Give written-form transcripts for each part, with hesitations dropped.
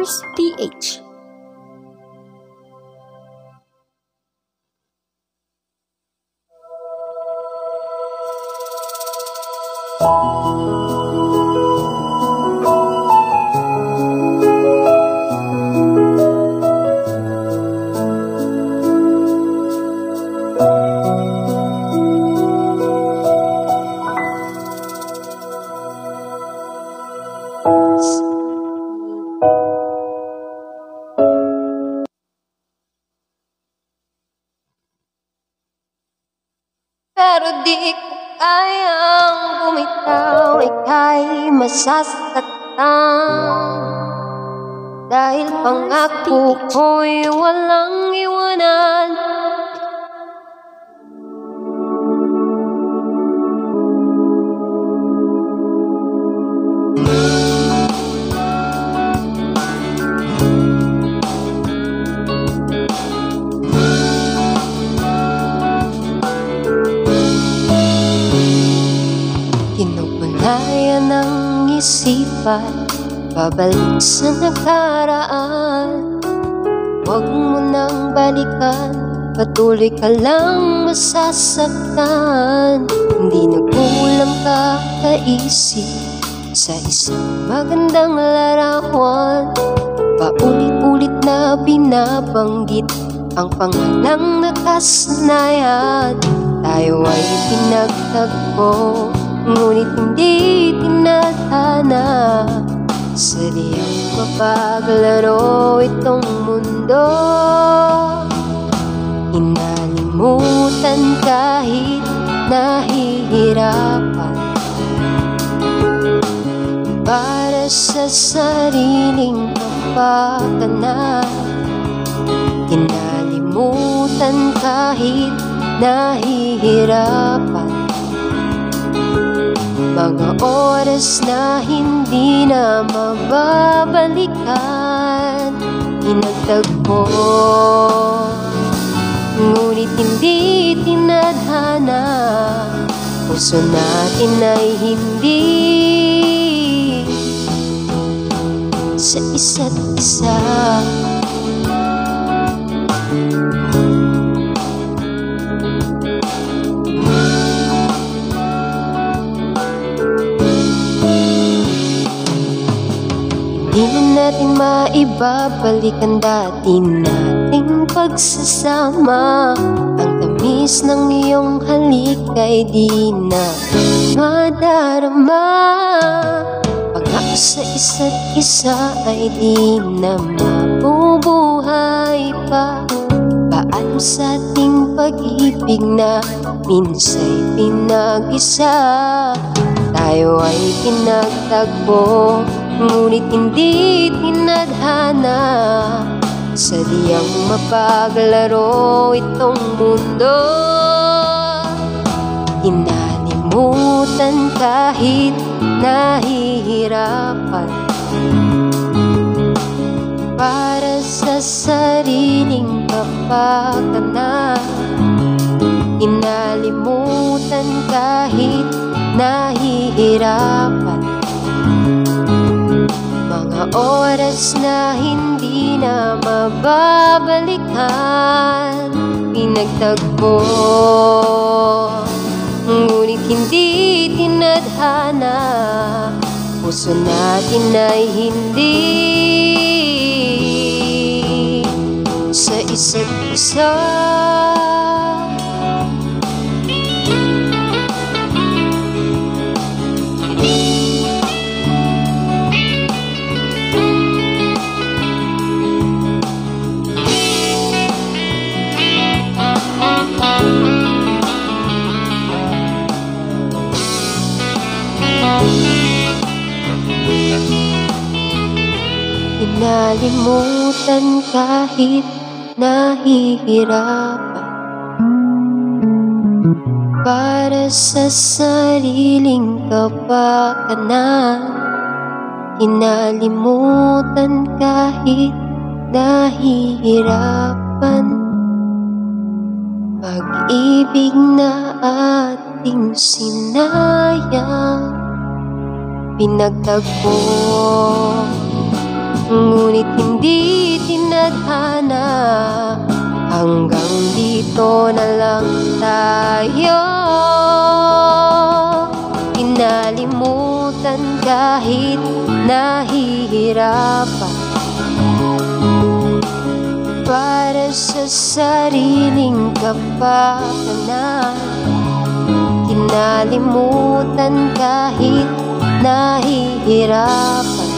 Mars PH. Pero di ko kayang bumitaw, ika'y masasaktan. Dahil pangako ko'y walang iwanan. Kinugulayan ng isipan, babalik sa nakaraan. Huwag mo nang balikan, patuloy ka lang masasaktan. Hindi nagkulang ka kaisip sa isang magandang larawan. Paulit-ulit na binabanggit ang pangalang nakasanayan. Tayo ay pinagtagpo, ngunit hindi tinadhana. Sadyang mapaglaro itong mundo. Inalimutan kahit nahihirapan, para sa sariling kapakanan. Inalimutan kahit nahihirapan, mga oras na hindi na mababalikan. Inagtagpo, ngunit hindi tinadhana. Puso natin ay hindi sa isa't isa. Di na natin maibabalik ang dati nating pagsasama. Ang tamis ng iyong halik ay di na madarama. Pangako sa isa't isa ay di na mabubuhay pa. Paalam sa ating pag-ibig na minsa'y pinag-isa. Tayo ay pinagtagpo, ngunit hindi tinadhana. Sadyang mapaglaro itong mundo. Inalimutan kahit nahihirapan, para sa sariling kapakanan. Inalimutan kahit nahihirapan, mga oras na hindi na mababalikan. Pinagtagpo, ngunit hindi tinadhana. Puso natin ay hindi sa isa't isa. Inalimutan kahit nahihirapan, para sa sariling kapakanan. Inalimutan kahit nahihirapan, pag-ibig na ating sinayang. Pinagtagpo, ngunit hindi tinadhana. Hanggang dito na lang tayo. Kinalimutan kahit nahihirapan, para sa sariling kapakanan. Kinalimutan kahit nahihirapan,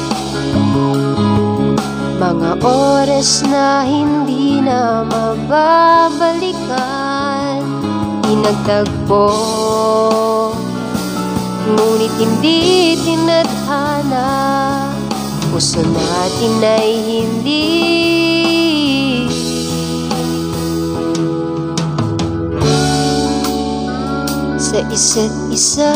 mga oras na hindi na mababalikan. Inagtagpo, ngunit hindi tinadhana. Puso natin ay hindi sa isa't isa.